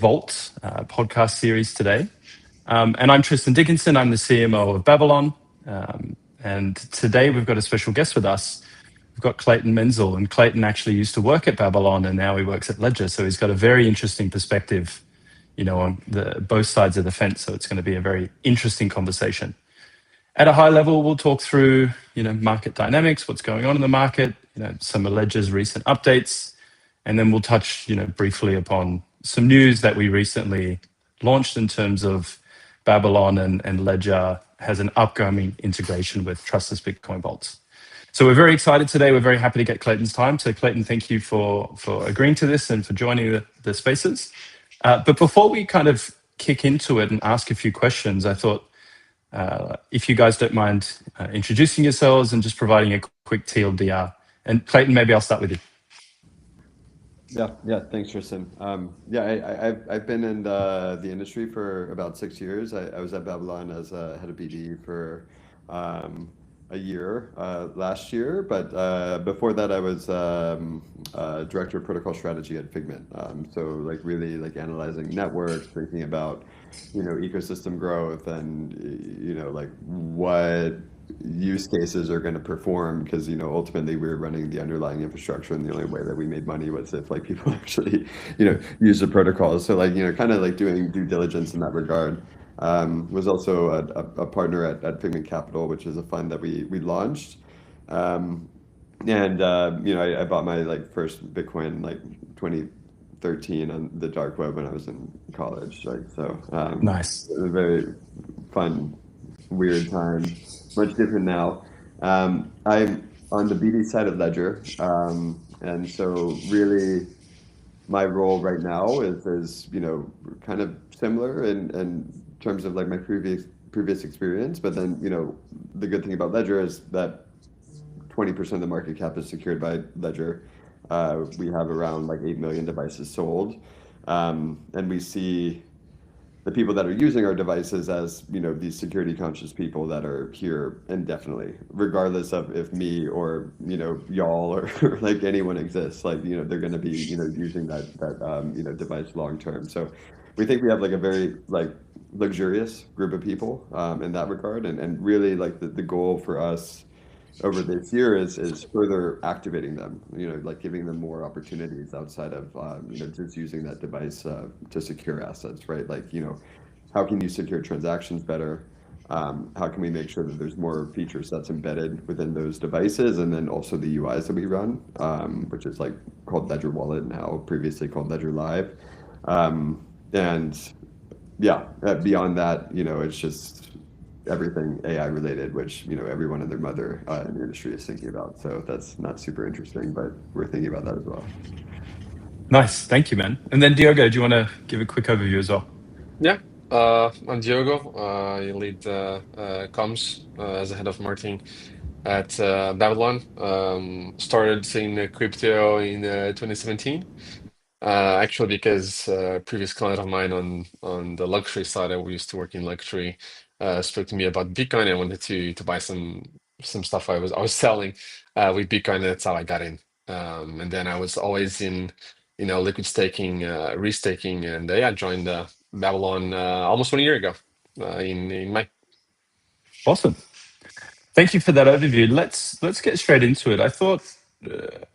Vault podcast series today. And I'm Tristan Dickinson. I'm the CMO of Babylon. And today we've got a special guest with us. We've got Clayton Menzel, and Clayton actually used to work at Babylon, and now he works at Ledger. So he's got a very interesting perspective, on both sides of the fence. So it's going to be a very interesting conversation. At a high level, we'll talk through, market dynamics, what's going on in the market, some of Ledger's recent updates, and then we'll touch, briefly upon some news that we recently launched in terms of Babylon and Ledger has an upcoming integration with trustless Bitcoin vaults. So we're very excited today. We're very happy to get Clayton's time. So Clayton, thank you for agreeing to this and for joining the spaces. But before we kind of kick into it and ask a few questions, I thought, if you guys don't mind introducing yourselves and just providing a quick TLDR. And Clayton, maybe I'll start with you. Yeah. Thanks, Tristan. I've been in the industry for about 6 years. I was at Babylon as a head of BD for a year last year, but before that I was director of protocol strategy at Figment. So really analyzing networks, thinking about ecosystem growth and what use cases are going to perform, because ultimately we were running the underlying infrastructure, and the only way that we made money was if people actually use the protocols. So kind of doing due diligence in that regard. Was also a partner at Figment Capital, which is a fund that we launched. I bought my first Bitcoin 2013 on the dark web when I was in college. So Nice. It was a very fun, weird time. Much different now. I'm on the BD side of Ledger, and so really my role right now is kind of similar in terms of my previous experience, but then the good thing about Ledger is that 20% of the market cap is secured by Ledger. We have around 8 million devices sold, and we see the people that are using our devices as these security conscious people that are here indefinitely, regardless of if me or y'all or anyone exists. They're going to be using that device long term. So we think we have a very luxurious group of people in that regard, and really the goal for us over this year is further activating them, giving them more opportunities outside of just using that device to secure assets, right? How can you secure transactions better? How can we make sure that there's more features that's embedded within those devices, and then also the UIs that we run, which is called Ledger Wallet now, previously called Ledger Live. Beyond that, it's just everything AI related, which everyone and their mother in the industry is thinking about. So that's not super interesting, but we're thinking about that as well. Nice, thank you, man. And then Diogo, do you want to give a quick overview as well? Yeah, I'm Diogo. I lead comms as a head of marketing at Babylon. Started seeing crypto in 2017. Actually, because a previous client of mine on the luxury side, I used to work in luxury, spoke to me about Bitcoin. I wanted to buy some stuff I was selling with Bitcoin. That's how I got in. And then I was always in liquid staking, restaking, and I joined Babylon almost 1 year ago in May. Awesome. Thank you for that overview. Let's get straight into it. I thought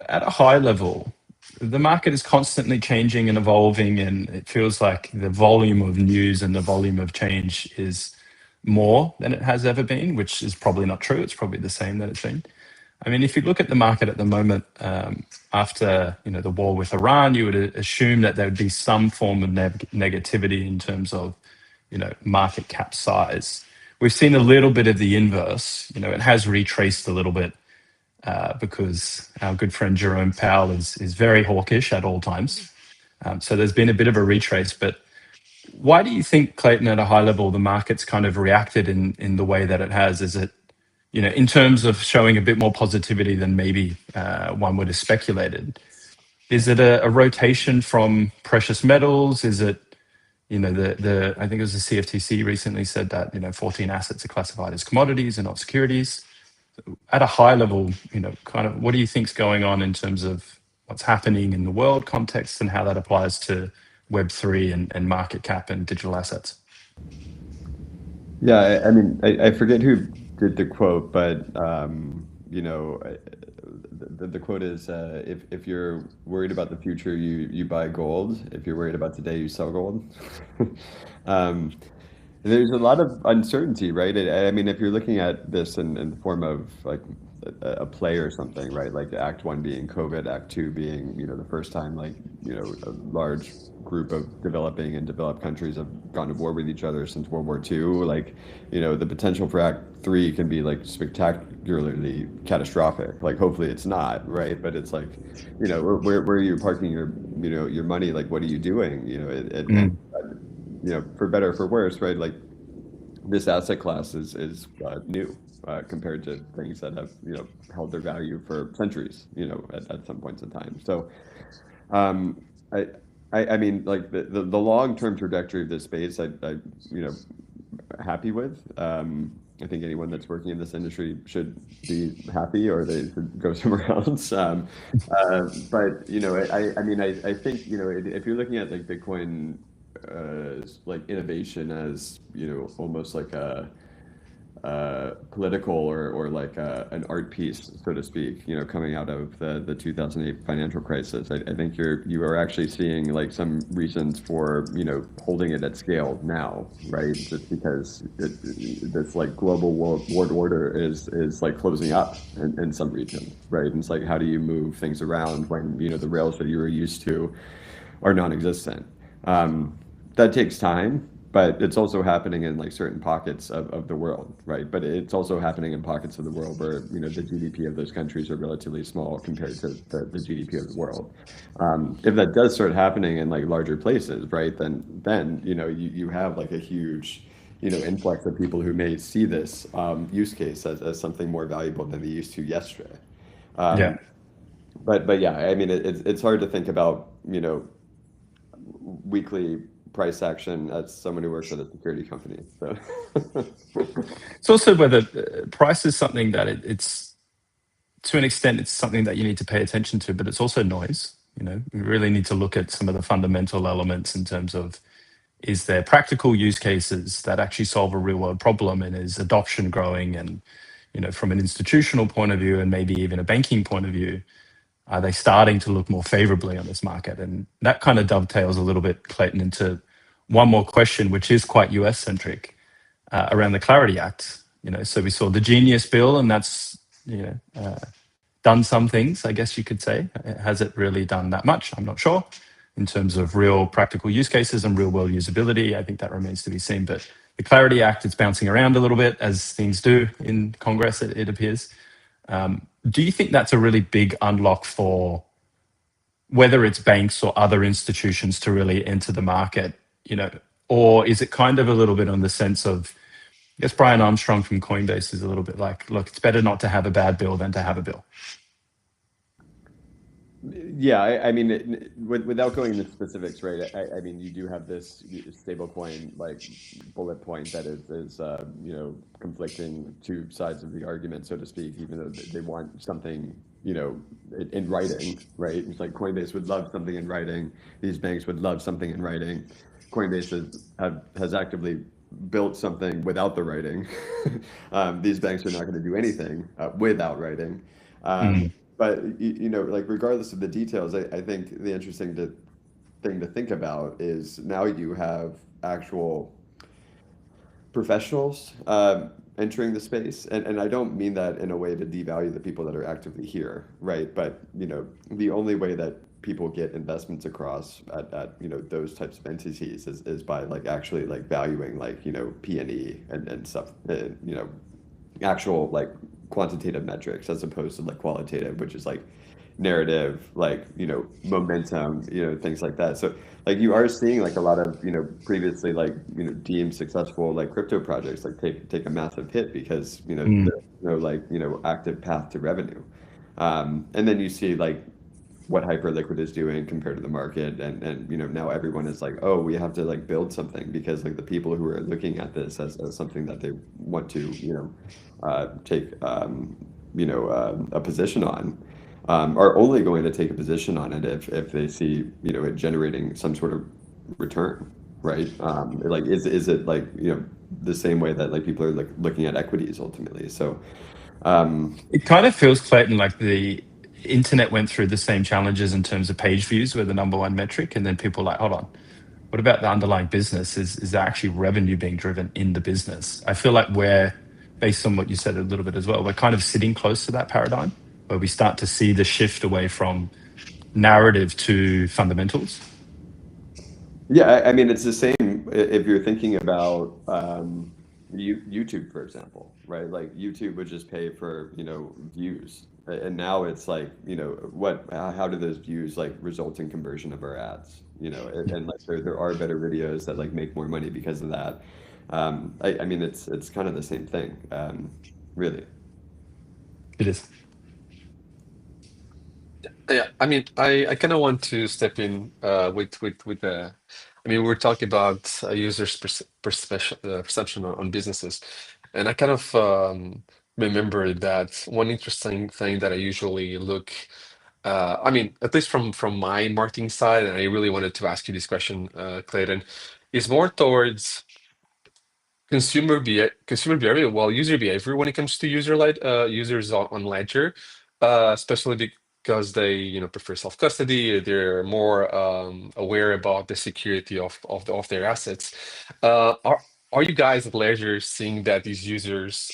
at a high level, the market is constantly changing and evolving, and it feels like the volume of news and the volume of change is more than it has ever been, which is probably not true. It's probably the same that it's been. I mean, if you look at the market at the moment, after the war with Iran, you would assume that there would be some form of negativity in terms of market cap size. We've seen a little bit of the inverse. It has retraced a little bit because our good friend Jerome Powell is very hawkish at all times. So there's been a bit of a retrace. But why do you think, Clayton, at a high level, the market's kind of reacted in the way that it has? Is it in terms of showing a bit more positivity than maybe one would have speculated? Is it a rotation from precious metals? Is it, I think it was the CFTC recently said that, 14 assets are classified as commodities and not securities. At a high level, kind of what do you think's going on in terms of what's happening in the world context and how that applies to Web3 and market cap and digital assets? Yeah, I mean, I forget who did the quote, but the quote is, if you're worried about the future, you buy gold. If you're worried about today, you sell gold. um, there's a lot of uncertainty, right? I mean, if you're looking at this in the form of like a play or something, right? Like Act One being COVID, Act Two being, the first time like, a large group of developing and developed countries have gone to war with each other since World War II. Like, the potential for Act Three can be like spectacularly catastrophic. Like, hopefully it's not, right? But it's like, where are you parking your money? Like, what are you doing? And Mm. for better or for worse, right? Like this asset class is new compared to things that have held their value for centuries, at some points in time. So um, I, I mean, like the long term trajectory of this space, I happy with. I think anyone that's working in this industry should be happy, or they should go somewhere else. But I mean, I think if you're looking at like Bitcoin, like innovation as almost like a political or like an art piece, so to speak, coming out of the 2008 financial crisis. I think you are actually seeing like some reasons for, holding it at scale now, right? Just because this like global world order is like closing up in some regions, right? And it's like, how do you move things around when, the rails that you were used to are non-existent? That takes time, but it's also happening in like certain pockets of the world, right? But it's also happening in pockets of the world where the GDP of those countries are relatively small compared to the GDP of the world. If that does start happening in like larger places, right, then you have like a huge influx of people who may see this use case as something more valuable than they used to yesterday. Yeah. Um, but yeah, I mean it's hard to think about weekly price action as someone who works at a security company. So It's also whether price is something that it's to an extent, it's something that you need to pay attention to, but it's also noise. We really need to look at some of the fundamental elements in terms of, is there practical use cases that actually solve a real world problem, and is adoption growing? And from an institutional point of view and maybe even a banking point of view, are they starting to look more favorably on this market? And that kind of dovetails a little bit, Clayton, into one more question, which is quite US centric, around the Clarity Act. So we saw the Genius Bill, and that's done some things, I guess you could say. Has it really done that much? I'm not sure. In terms of real practical use cases and real world usability, I think that remains to be seen. But the Clarity Act, it's bouncing around a little bit, as things do in Congress, it appears. Do you think that's a really big unlock for whether it's banks or other institutions to really enter the market? Or is it kind of a little bit on the sense of, I guess Brian Armstrong from Coinbase is a little bit like, look, it's better not to have a bad bill than to have a bill. yeah, I mean, without going into specifics, right? I mean, you do have this stablecoin like bullet point that is conflicting two sides of the argument, so to speak. Even though they want something in writing, right? It's like Coinbase would love something in writing. These banks would love something in writing. Coinbase has actively built something without the writing. These banks are not going to do anything without writing. Mm. But like regardless of the details, I think the interesting thing to think about is now you have actual professionals entering the space, and I don't mean that in a way to devalue the people that are actively here, right? But the only way that people get investments across at those types of entities is by like actually like valuing like P&E and stuff, actual like quantitative metrics as opposed to like qualitative, which is like narrative, like momentum, things like that. So like you are seeing like a lot of previously like deemed successful like crypto projects like take a massive hit because Mm. there's no like active path to revenue. And then you see like what Hyperliquid is doing compared to the market, and now everyone is like, oh, we have to like build something because like the people who are looking at this as something that they want to take a position on, are only going to take a position on it if they see it generating some sort of return, right? Like, is it like, the same way that like people are like looking at equities ultimately? So, um, It kind of feels, Clayton, like the internet went through the same challenges in terms of page views were the number one metric, and then people were like, hold on, what about the underlying business? Is there actually revenue being driven in the business? I feel like we're, based on what you said a little bit as well, we're kind of sitting close to that paradigm where we start to see the shift away from narrative to fundamentals. yeah, I mean, it's the same if you're thinking about YouTube, for example, right? Like YouTube would just pay for, views. And now it's like, how do those views like result in conversion of our ads? Yeah, And like there are better videos that like make more money because of that. I mean, it's kind of the same thing, really. it is. Yeah, I mean, I kind of want to step in with I mean, we're talking about users' perception on businesses, and I kind of remember that one interesting thing that I usually look. I mean, at least from my marketing side, and I really wanted to ask you this question, Clayton, is more towards consumer behavior, well, user behavior when it comes to users on Ledger, especially because they prefer self-custody, they're more aware about the security of their assets. Are you guys at Ledger seeing that these users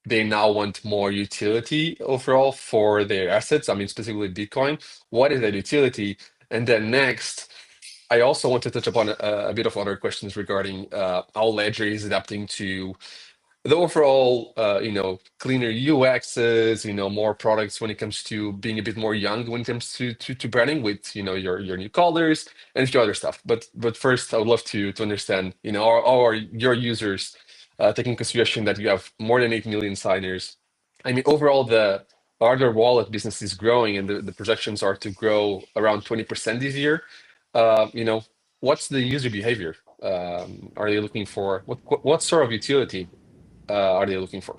they now want more utility overall for their assets? I mean, specifically Bitcoin. What is that utility? And then next, I also want to touch upon a bit of other questions regarding how Ledger is adapting to the overall, cleaner UXs, more products when it comes to being a bit more young when it comes to branding with, your new colors and a few other stuff. But first, I would love to understand, how are your users taking consideration that you have more than 8 million signers? I mean, overall, the hardware wallet business is growing, and the projections are to grow around 20% this year. You know, what's the user behavior? Are they looking for what sort of utility are they looking for?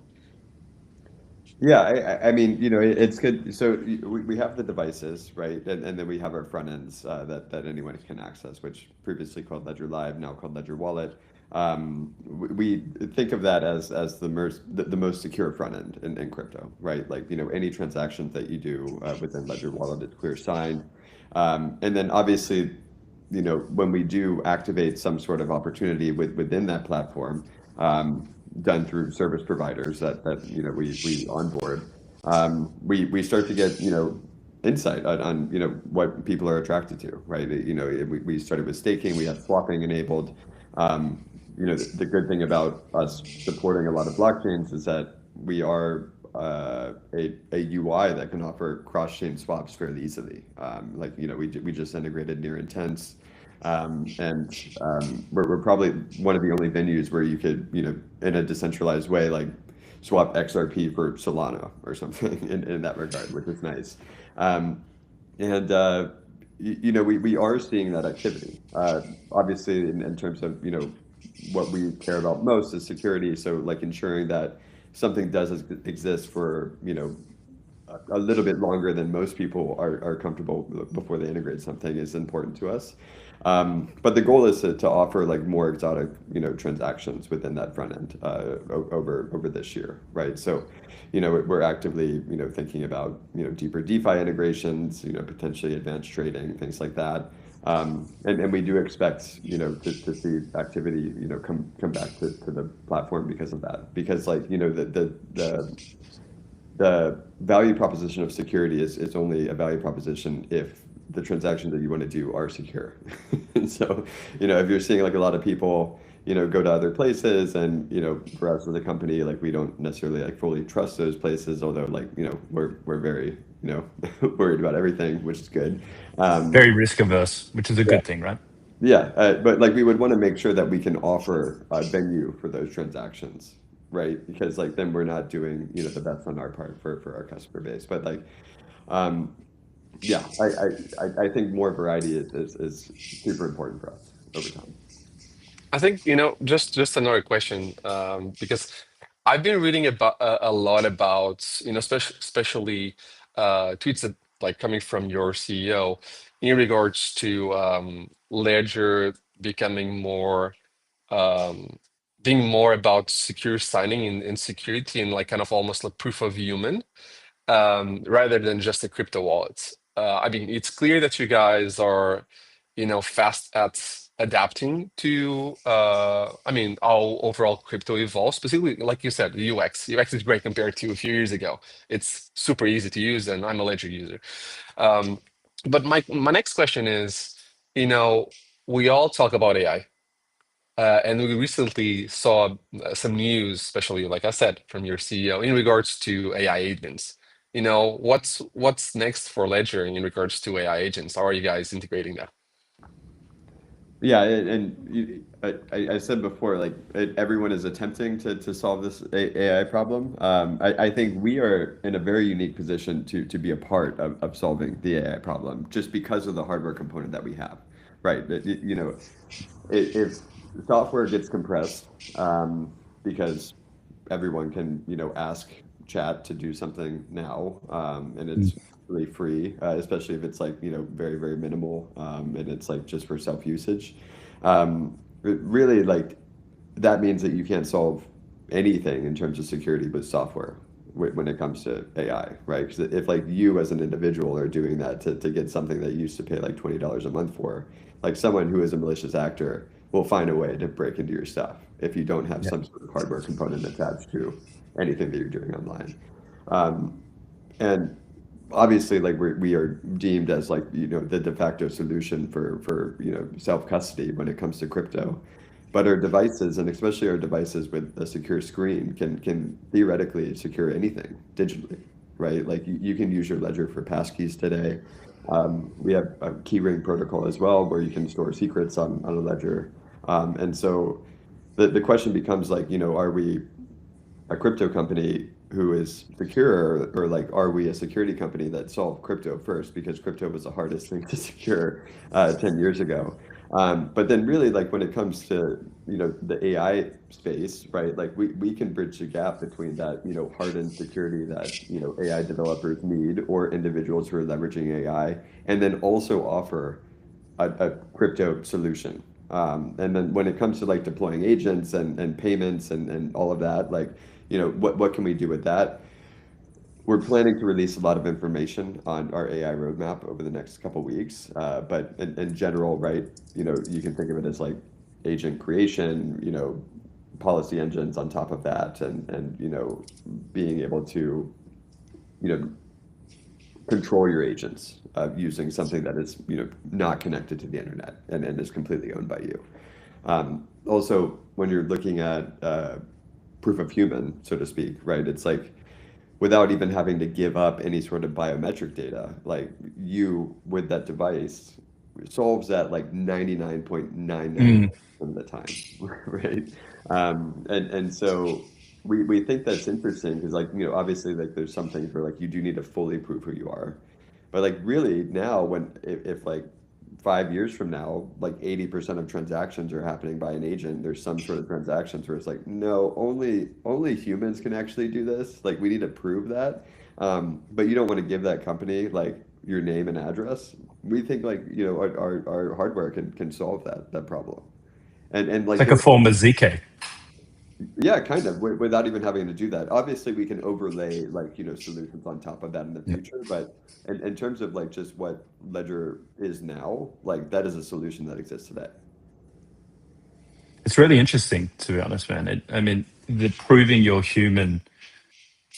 Yeah, I mean, it's good. So we have the devices, right? And then we have our front ends that anyone can access, which previously called Ledger Live, now called Ledger Wallet. We think of that as the most secure front end in crypto, right? Like, any transactions that you do within Ledger Wallet, it's clear signed. And then obviously, when we do activate some sort of opportunity within that platform, done through service providers that we onboard, we start to get insight on what people are attracted to, right? We started with staking, we have swapping enabled. The good thing about us supporting a lot of blockchains is that we are a UI that can offer cross-chain swaps fairly easily. Like, we just integrated near intents. And we're probably one of the only venues where you could, in a decentralized way, like swap XRP for Solana or something in that regard, which is nice. And we are seeing that activity. Obviously, in terms of what we care about most is security. So like ensuring that something does exist for a little bit longer than most people are comfortable before they integrate something is important to us. But the goal is to offer like more exotic, transactions within that front end over this year, right? So, we're actively, thinking about, deeper DeFi integrations, potentially advanced trading, things like that. And we do expect, to see activity, come back to the platform because of that. Because like, the value proposition of security is only a value proposition if the transactions that you want to do are secure. And so, if you're seeing like a lot of people, go to other places and, for us as a company, like we don't necessarily like fully trust those places, although like, we're very, worried about everything, which is good. Very risk averse, which is a Yeah. good thing, right? Yeah, but like we would want to make sure that we can offer a venue for those transactions, right? Because like then we're not doing, the best on our part for our customer base. But like, um, yeah, I think more variety is super important for us over time. I think, just another question, because I've been reading about a lot about, especially tweets that like coming from your CEO. in regards to Ledger becoming more um, being more about secure signing and security and like kind of almost like proof of human rather than just a crypto wallet. I mean, it's clear that you guys are, fast at adapting to, I mean, how overall crypto evolves. Specifically, like you said, the UX. UX is great compared to a few years ago. It's super easy to use, and I'm a Ledger user. Um, but my next question is, you know, we all talk about AI. And we recently saw some news, especially like I said, from your CEO in regards to AI agents. What's next for Ledger in regards to AI agents? How are you guys integrating that? Yeah, I said before, like everyone is attempting to solve this AI problem. I think we are in a very unique position to be a part of solving the AI problem just because of the hardware component that we have, right? If software gets compressed, because everyone can, ask chat to do something now, and it's really free, especially if it's like, very, very minimal, and it's like just for self-usage. Really, like that means that you can't solve anything in terms of security with software when it comes to AI, right? Because if like you as an individual are doing that to get something that you used to pay like $20 a month for, like someone who is a malicious actor will find a way to break into your stuff if you don't have Yeah. some sort of hardware component attached to anything that you're doing online. Um, and obviously, like we are deemed as like, the de facto solution for self custody when it comes to crypto. But our devices, and especially our devices with a secure screen, can theoretically secure anything digitally, right? Like you can use your ledger for passkeys today. We have a keyring protocol as well, where you can store secrets on a ledger. And so the question becomes like, are we a crypto company who is secure, or like are we a security company that solved crypto first, because crypto was the hardest thing to secure 10 years ago. But then really, like when it comes to the AI space, right, like we can bridge the gap between that hardened security that AI developers need, or individuals who are leveraging AI, and then also offer a crypto solution. And then when it comes to like deploying agents and payments and all of that, like, what can we do with that? We're planning to release a lot of information on our AI roadmap over the next couple weeks. But in general, right, you can think of it as like agent creation, policy engines on top of that, and being able to, you know, control your agents using something that is not connected to the internet, and is completely owned by you. Also, when you're looking at proof of human, so to speak, right? It's like without even having to give up any sort of biometric data, like you with that device solves that like 99.99% Mm. of the time, right? And so we think that's interesting because like, obviously like there's some things where like you do need to fully prove who you are. But like really now when if like 5 years from now, like 80% of transactions are happening by an agent, there's some sort of transactions where it's like, no, only humans can actually do this. Like we need to prove that. But you don't want to give that company like your name and address. We think like, our hardware can solve that problem. And It's like like a the form of ZK. yeah, kind of, without even having to do that. Obviously, we can overlay like, solutions on top of that in the Yeah. future, but in terms of like just what Ledger is now, like that is a solution that exists today. It's really interesting, to be honest, man. I mean, the proving you're human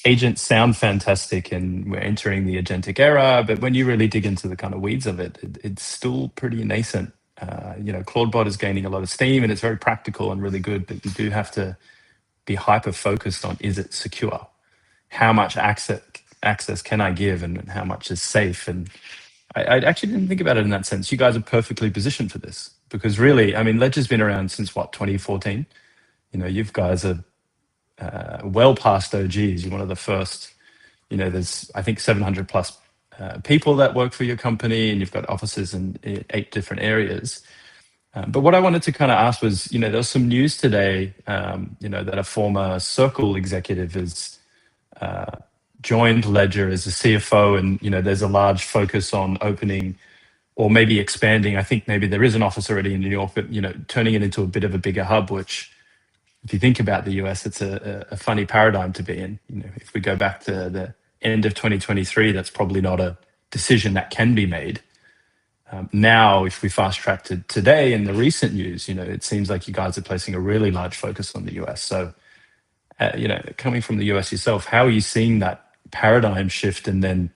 agents sound fantastic, and we're entering the agentic era, but when you really dig into the kind of weeds of it's still pretty nascent. Claudebot is gaining a lot of steam, and it's very practical and really good, but you do have to be hyper focused on, is it secure? How much access can I give, and how much is safe? And I actually didn't think about it in that sense. You guys are perfectly positioned for this because really, I mean, Ledger's been around since what, 2014? You guys are well past OGs. You're one of the first. There's I think 700 plus people that work for your company, and you've got offices in 8 different areas. But what I wanted to kind of ask was, there's some news today, that a former Circle executive has joined Ledger as a CFO, and there's a large focus on opening or maybe expanding. I think maybe there is an office already in New York, but turning it into a bit of a bigger hub. Which, if you think about the US, it's a funny paradigm to be in. If we go back to the end of 2023, that's probably not a decision that can be made. Now, if we fast track to today in the recent news, it seems like you guys are placing a really large focus on the US. So, coming from the US yourself, how are you seeing that paradigm shift? And then,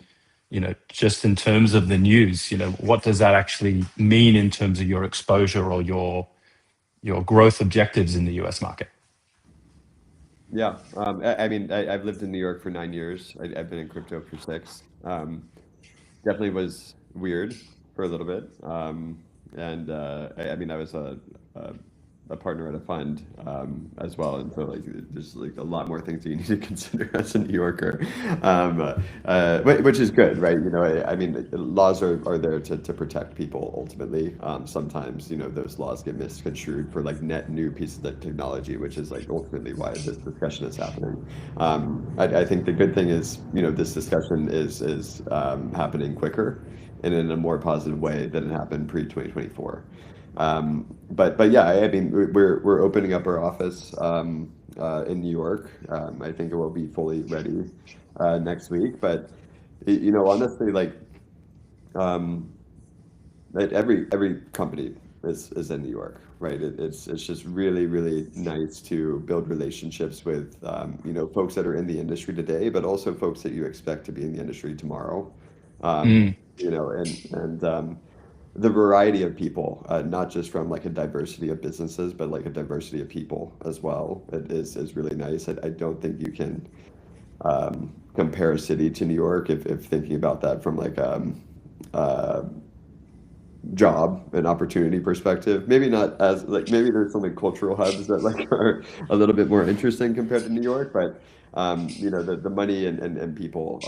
just in terms of the news, what does that actually mean in terms of your exposure or your growth objectives in the US market? Yeah, I mean, I've lived in New York for 9 years. I've been in crypto for six. Definitely was weird for a little bit. And I mean, I was a partner at a fund as well, and so like there's like a lot more things that you need to consider as a New Yorker, which is good, right? I mean, laws are there to protect people ultimately. Sometimes those laws get misconstrued for like net new pieces of technology, which is like ultimately why this discussion is happening. I think the good thing is this discussion is happening quicker and in a more positive way than it happened pre 2024. But yeah, I mean, we're opening up our office in New York. I think it will be fully ready next week. But honestly, like um, every company is in New York, right? It's just really nice to build relationships with folks that are in the industry today, but also folks that you expect to be in the industry tomorrow. Um, Mm, and the variety of people, not just from like a diversity of businesses, but like a diversity of people as well. It is really nice. I don't think you can compare a city to New York if thinking about that from like uh, job and opportunity perspective. Maybe not as like maybe there's some like cultural hubs that like are a little bit more interesting compared to New York, but the money and people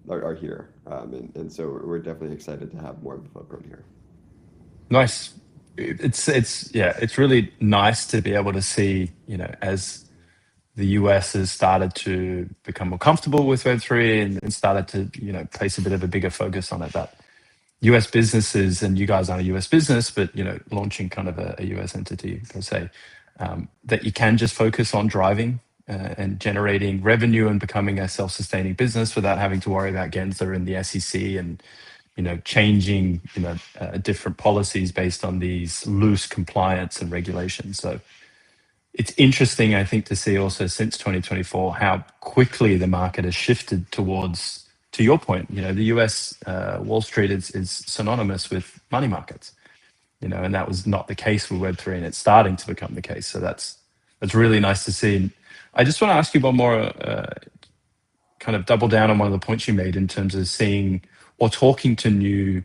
are here, and so we're definitely excited to have more of a footprint here. nice. It's yeah, it's really nice to be able to see, as the US has started to become more comfortable with Web3 and started to, place a bit of a bigger focus on it. That US businesses, and you guys aren't a US business, but launching kind of a US entity per se, that you can just focus on driving and generating revenue and becoming a self-sustaining business without having to worry about Gensler and the SEC and changing different policies based on these loose compliance and regulations. So it's interesting, I think, to see also since 2024 how quickly the market has shifted towards, to your point, the US Wall Street is synonymous with money markets, and that was not the case with Web3, and it's starting to become the case. So that's really nice to see. And I just want to ask you one more, kind of double down on one of the points you made in terms of seeing or talking to new,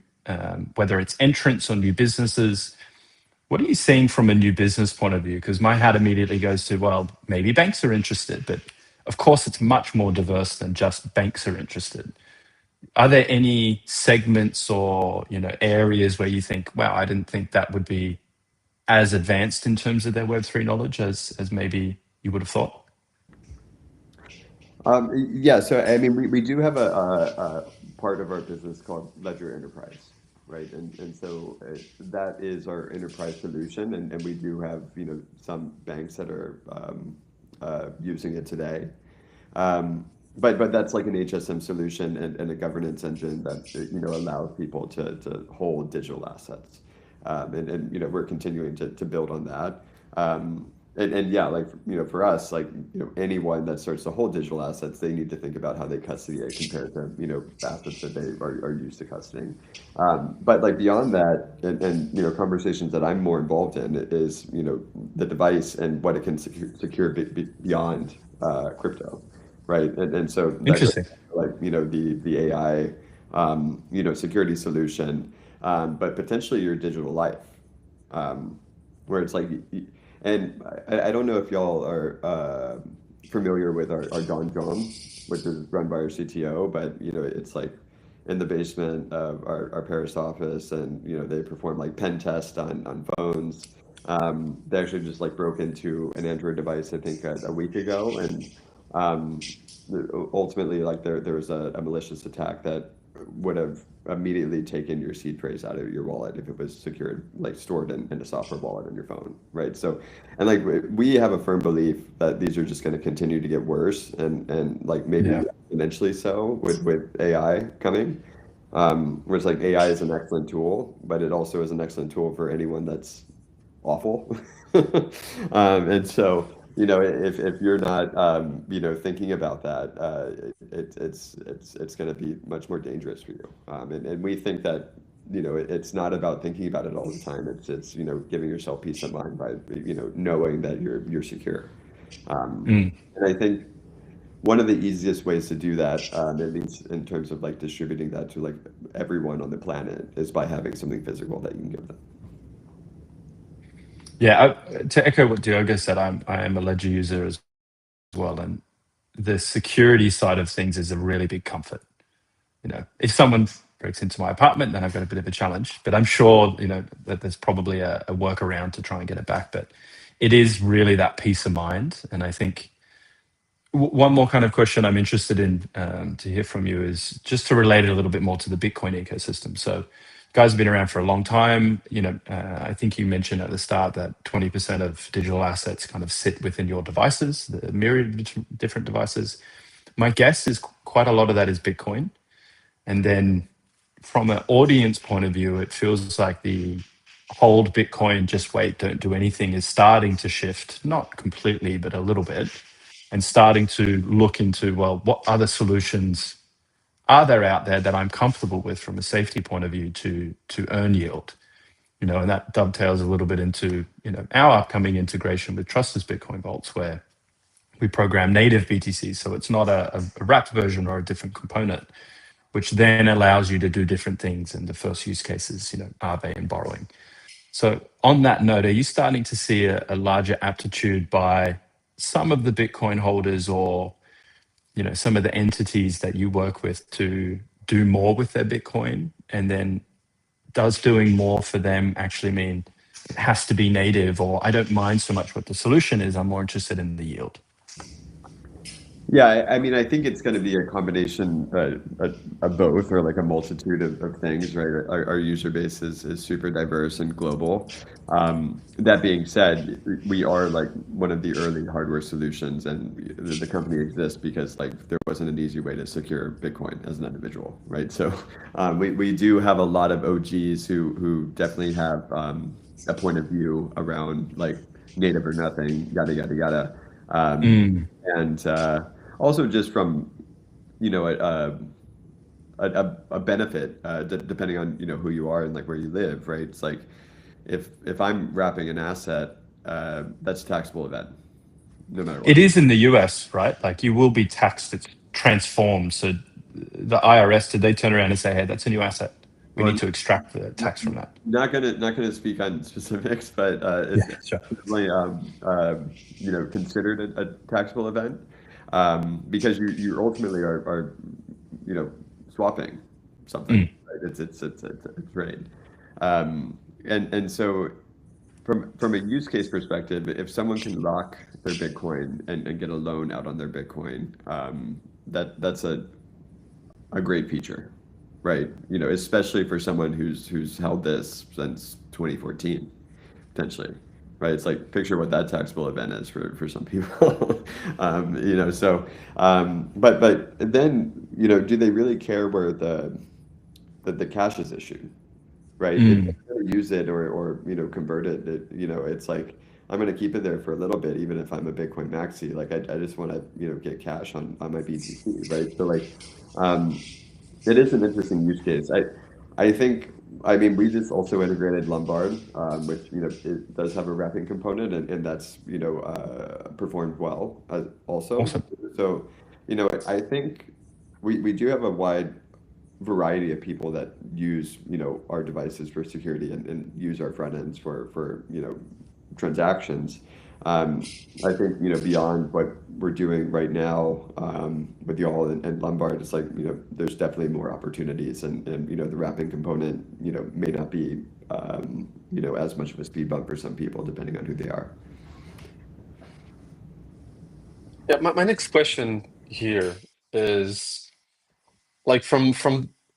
whether it's entrants or new businesses. What are you seeing from a new business point of view? Because my hat immediately goes to, well, maybe banks are interested, but of course it's much more diverse than just banks are interested. Are there any segments or areas where you think, wow, I didn't think that would be as advanced in terms of their Web3 knowledge as maybe you would have thought? Yeah, so I mean, we do have a part of our business called Ledger Enterprise, right? And so that is our enterprise solution, and we do have some banks that are using it today. But that's like an HSM solution and a governance engine that allows people to hold digital assets, and we're continuing to build on that. And yeah, like for us, like anyone that starts to hold digital assets, they need to think about how they custody it compared to assets that they are used to custodying. But like beyond that, and conversations that I'm more involved in is the device and what it can secure beyond crypto, right? And so that goes Interesting. like the AI security solution, but potentially your digital life, where it's like. And I don't know if y'all are familiar with our Don John, which is run by our CTO, but it's like in the basement of our Paris office, and they perform like pen tests on phones. They actually just like broke into an Android device, I think, a week ago, and ultimately, like there was a malicious attack that would have immediately taken your seed phrase out of your wallet if it was secured, like stored in a software wallet on your phone, right? So, and like we have a firm belief that these are just going to continue to get worse, and like maybe Yeah. exponentially so with AI coming. Whereas like AI is an excellent tool, but it also is an excellent tool for anyone that's awful. And so, if you're not, thinking about that, it's going to be much more dangerous for you. And we think that, it's not about thinking about it all the time. It's giving yourself peace of mind by, knowing that you're secure. Mm. And I think one of the easiest ways to do that, at least in terms of like distributing that to like everyone on the planet, is by having something physical that you can give them. Yeah, to echo what Diogo said, I am a Ledger user as well, and the security side of things is a really big comfort. If someone breaks into my apartment, then I've got a bit of a challenge. But I'm sure that there's probably a workaround to try and get it back. But it is really that peace of mind, and I think one more kind of question I'm interested in to hear from you is just to relate it a little bit more to the Bitcoin ecosystem. So, guys have been around for a long time. I think you mentioned at the start that 20% of digital assets kind of sit within your devices, the myriad of different devices. My guess is quite a lot of that is Bitcoin. And then from an audience point of view, it feels like the hold Bitcoin, just wait, don't do anything is starting to shift, not completely, but a little bit, and starting to look into, well, what other solutions are there out there that I'm comfortable with from a safety point of view to earn yield? And that dovetails a little bit into our upcoming integration with Trusted Bitcoin Vaults, where we program native BTCs, so it's not a wrapped version or a different component, which then allows you to do different things. And the first use cases, Aave and borrowing. So on that note, are you starting to see a larger aptitude by some of the Bitcoin holders or some of the entities that you work with to do more with their Bitcoin? And then does doing more for them actually mean it has to be native, or I don't mind so much what the solution is, I'm more interested in the yield? Yeah, I mean, I think it's going to be a combination of both, or like a multitude of things, right? Our user base is super diverse and global. That being said, we are like one of the early hardware solutions, and the company exists because like there wasn't an easy way to secure Bitcoin as an individual, right? So we do have a lot of OGs who definitely have a point of view around like native or nothing, yada yada yada. Um, Mm. and also just from you know a benefit, depending on who you are and like where you live, right? It's like if I'm wrapping an asset, that's a taxable event no matter It what. is in the US, right? Like you will be taxed. It's transformed. So the IRS, did they turn around and say, hey, that's a new asset? We need Well, to extract the tax from that. not gonna speak on specifics, but Yeah, it's sure. definitely considered a taxable event, because you ultimately are you know swapping something, Mm. right? It's a trade, and so from a use case perspective, if someone can lock their Bitcoin and get a loan out on their Bitcoin, that's a great feature, right? Especially for someone who's held this since 2014, potentially, right? It's like picture what that taxable event is for some people. But then do they really care where the cash is issued, right? If Mm. they're going to use it or convert it, it's like I'm going to keep it there for a little bit, even if I'm a Bitcoin maxi. Like I just want to get cash on my BTC, right? So like. Um, it is an interesting use case. I think, I mean, we just also integrated Lombard, which, it does have a wrapping component, and that's, performed well also. Awesome. So, I think we do have a wide variety of people that use, our devices for security and use our front ends for transactions. I think, beyond what we're doing right now, with y'all and Lombard, it's like, there's definitely more opportunities, and the wrapping component, may not be, as much of a speed bump for some people, depending on who they are. Yeah, my next question here is like from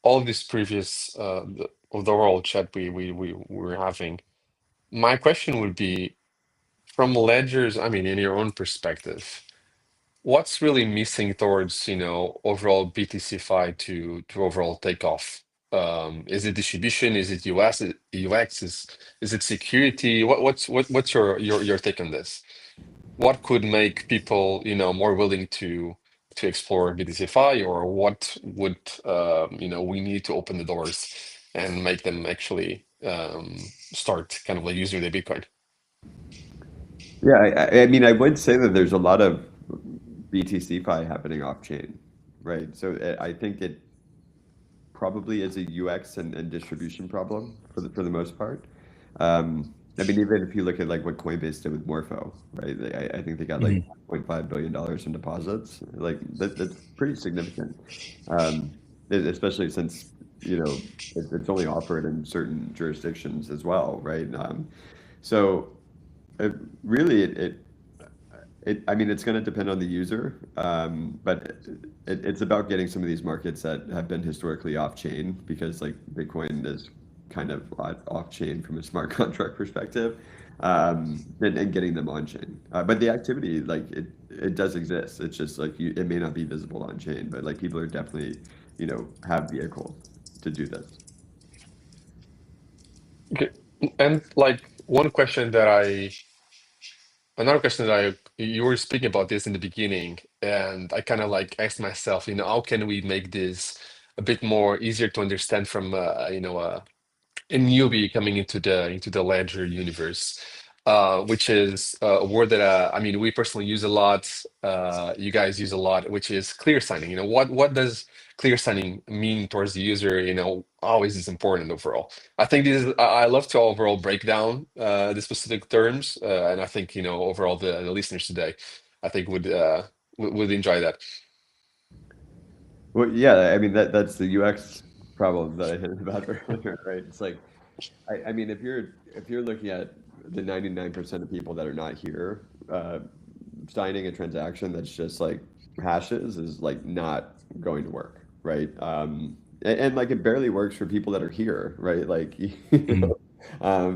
all of this previous of the overall chat we were having, my question would be from Ledger's, I mean, in your own perspective, what's really missing towards, overall BTC-Fi to overall take off? Is it distribution? Is it UX? Is it security? What's your take on this? What could make people, more willing to explore BTC-Fi, or what would we need to open the doors and make them actually start kind of like using the Bitcoin? Yeah, I mean, I would say that there's a lot of BTC Fi happening off chain, right? So I think it probably is a UX and distribution problem for the most part. I mean, even if you look at like what Coinbase did with Morpho, right? I think they got like Mhm. $1.5 billion in deposits. Like that's pretty significant, especially since it's only offered in certain jurisdictions as well, right? So it, really, I mean, it's going to depend on the user, but it's about getting some of these markets that have been historically off-chain because, like, Bitcoin is kind of off-chain from a smart contract perspective, and getting them on-chain. But the activity, like, it does exist. It's just like it may not be visible on-chain, but like people are definitely, have vehicles to do this. Okay. And like another question that you were speaking about this in the beginning, and I kind of like asked myself, how can we make this a bit more easier to understand from a newbie coming into the Ledger universe, which is a word that I mean we personally use a lot. You guys use a lot, which is clear signing. What does clear signing mean towards the user? How is this important overall? I think this is I love to overall break down the specific terms, and I think overall the listeners today, I think would enjoy that. Well, yeah, I mean that's the UX problem that I hinted about earlier, right? It's like I mean, if you're looking at the 99% of people that are not here, signing a transaction that's just like hashes is like not going to work, right? And like it barely works for people that are here, right? Like Mhm.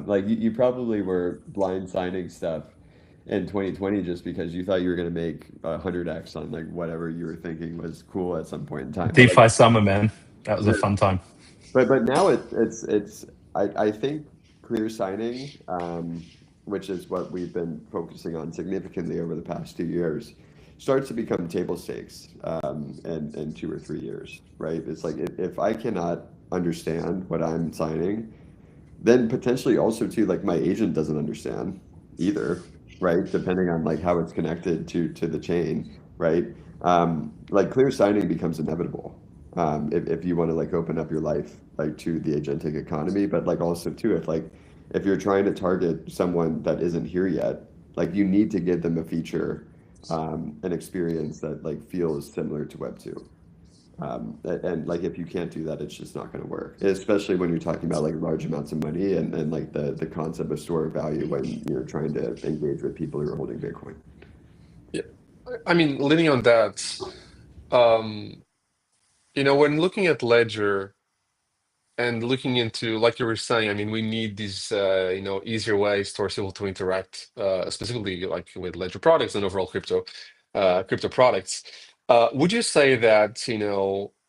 like you probably were blind signing stuff in 2020 just because you thought you were going to make 100x on like whatever you were thinking was cool at some point in time. But like DeFi summer, man. That was a fun time. but now it's I think clear signing, which is what we've been focusing on significantly over the past 2 years, starts to become table stakes in 2 or 3 years, right? It's like if I cannot understand what I'm signing, then potentially also too like my agent doesn't understand either, right? Depending on like how it's connected to the chain, right? Like clear signing becomes inevitable, if you want to like open up your life like to the agentic economy, but like also too if you're trying to target someone that isn't here yet, like you need to give them a feature, an experience that like feels similar to Web 2. And like if you can't do that, it's just not going to work. Especially when you're talking about like large amounts of money and like the concept of store of value when you're trying to engage with people who are holding Bitcoin. Yeah, I mean, leaning on that, um, when looking at Ledger. And looking into, like you were saying, I mean, we need these, easier ways for people to interact, specifically like with ledger products and overall crypto products. Would you say that,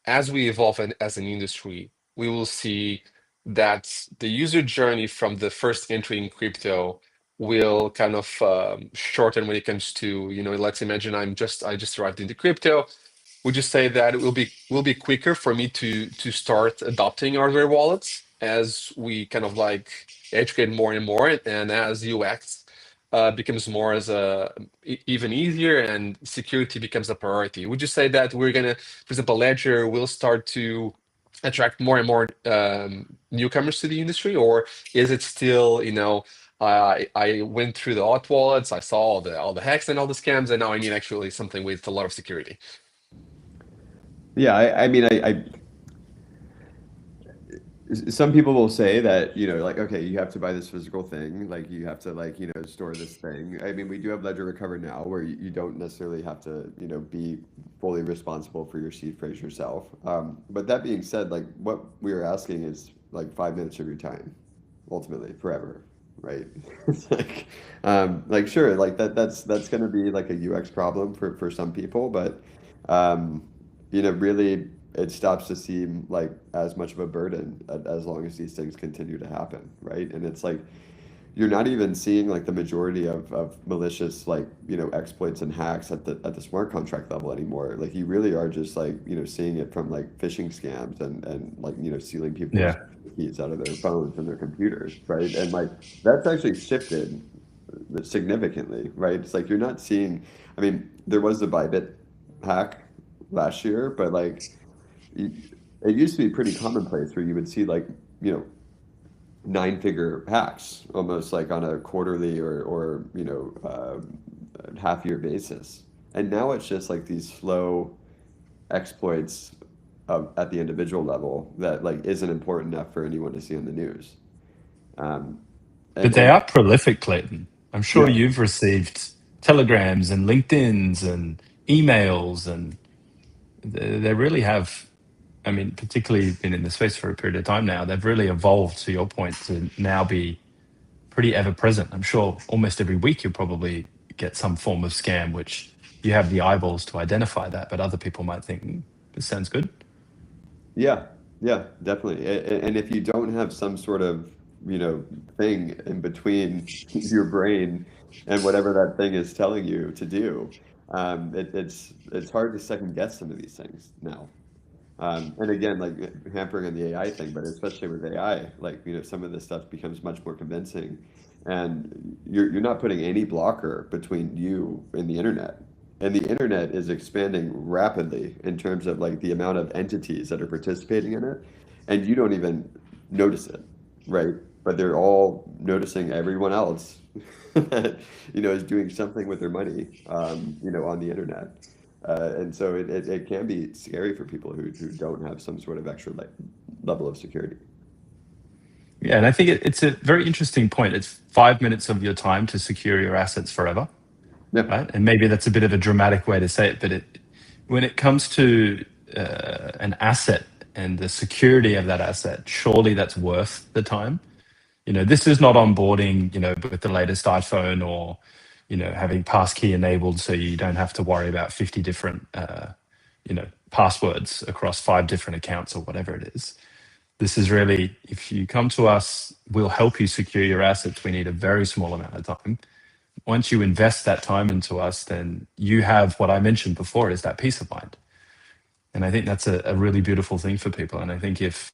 as we evolve as an industry, we will see that the user journey from the first entry in crypto will kind of shorten when it comes to, let's imagine I just arrived into crypto. Would you say that it will be quicker for me to start adopting hardware wallets as we kind of like educate more and more, and as UX becomes more as even easier and security becomes a priority? Would you say that we're gonna, for example, Ledger will start to attract more and more newcomers to the industry, or is it still, I went through the hot wallets, I saw all the hacks and all the scams, and now I need actually something with a lot of security? Yeah, I mean, I some people will say that, like, okay, you have to buy this physical thing, like you have to, like, store this thing. I mean, we do have Ledger Recover now, where you don't necessarily have to, be fully responsible for your seed phrase yourself. But that being said, like, what we are asking is like 5 minutes of your time, ultimately, forever, right? It's like sure, like that's going to be like a UX problem for some people, but um, really, it stops to seem like as much of a burden as long as these things continue to happen, right? And it's like you're not even seeing like the majority of malicious, like, exploits and hacks at the smart contract level anymore. Like you really are just like, seeing it from like phishing scams and like, stealing people's Yeah. keys out of their phones and their computers, right? And like that's actually shifted significantly, right? It's like you're not seeing, I mean, there was the Bybit hack last year, but like it used to be pretty commonplace where you would see like, you know, 9-figure hacks almost like on a quarterly or half year basis. And now it's just like these slow exploits at the individual level that like isn't important enough for anyone to see on the news. Um, But and they are prolific, Clayton. I'm sure yeah, you've received telegrams and LinkedIn's and emails, and they really have. I mean, particularly been in the space for a period of time now. They've really evolved, to your point, to now be pretty ever present. I'm sure almost every week you'll probably get some form of scam, which you have the eyeballs to identify that, but other people might think, this sounds good. yeah, yeah, definitely. And if you don't have some sort of, thing in between your brain and whatever that thing is telling you to do, it's hard to second guess some of these things now. And again, like hampering on the AI thing, but especially with AI, like, some of this stuff becomes much more convincing, and you're not putting any blocker between you and the internet. And the internet is expanding rapidly in terms of like the amount of entities that are participating in it, and you don't even notice it, right? But they're all noticing everyone else that, is doing something with their money, on the internet. And so it can be scary for people who don't have some sort of extra like level of security. Yeah, and I think it's a very interesting point. It's 5 minutes of your time to secure your assets forever, Yeah. right? And maybe that's a bit of a dramatic way to say it, but when it comes to an asset and the security of that asset, surely that's worth the time. This is not onboarding, with the latest iPhone or, having passkey enabled so you don't have to worry about 50 different, passwords across 5 different accounts or whatever it is. This is really, if you come to us, we'll help you secure your assets. We need a very small amount of time. Once you invest that time into us, then you have what I mentioned before is that peace of mind. And I think that's a really beautiful thing for people. And I think if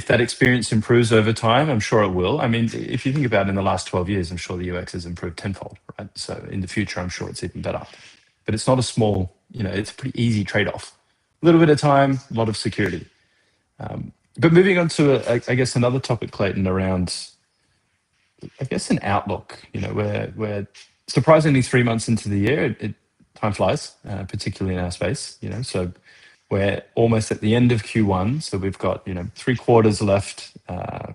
that experience improves over time, I'm sure it will. I mean, if you think about it, in the last 12 years, I'm sure the UX has improved tenfold, right? So in the future, I'm sure it's even better. But it's not a small, it's a pretty easy trade-off. A little bit of time, a lot of security. But moving on to, I guess, another topic, Clayton, around, I guess, an outlook. We're surprisingly 3 months into the year. Time flies, particularly in our space. So we're almost at the end of Q1. So we've got 3 quarters left,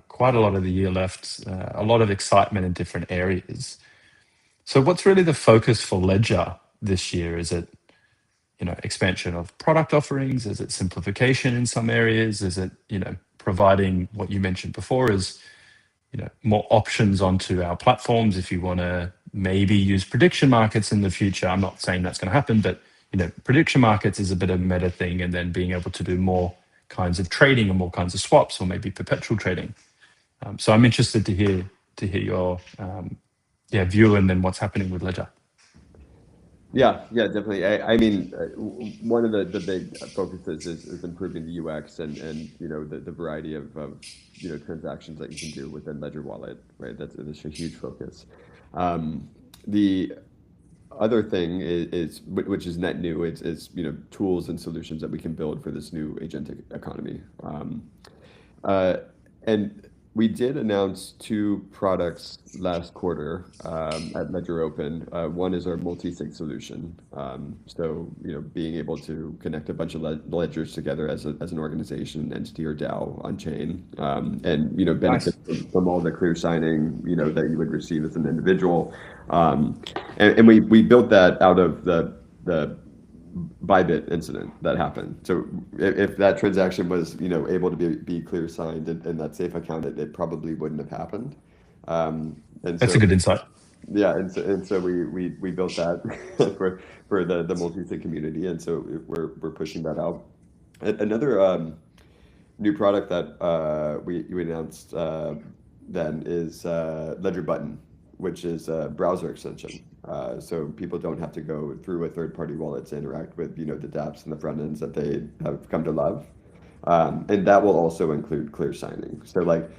quite a lot of the year left, a lot of excitement in different areas. So what's really the focus for Ledger this year? Is it expansion of product offerings? Is it simplification in some areas? Is it providing what you mentioned before is more options onto our platforms if you want to maybe use prediction markets in the future? I'm not saying that's going to happen, but prediction markets is a bit of a meta thing, and then being able to do more kinds of trading and more kinds of swaps, or maybe perpetual trading. So I'm interested to hear your view, and then what's happening with Ledger. Yeah, yeah, definitely. I mean, one of the big focuses is improving the UX and the variety of transactions that you can do within Ledger Wallet, right? That's a huge focus. The other thing which is net new, is tools and solutions that we can build for this new agentic economy. And we did announce two products last quarter at Ledger Open. One is our multi-sig solution. So, being able to connect a bunch of ledgers together as an organization, entity, or DAO on chain, and benefit Nice. from all the clear signing that you would receive as an individual. And we built that out of the Bybit incident that happened. So if that transaction was, able to be clear signed in that safe account, it probably wouldn't have happened. And That's a so good insight. yeah, and so we built that for the multi-sig community, and so we're pushing that out. Another new product that we announced then is Ledger Button, which is a browser extension. So people don't have to go through a third-party wallet to interact with the dApps and the front ends that they have come to love. And that will also include clear signing. So like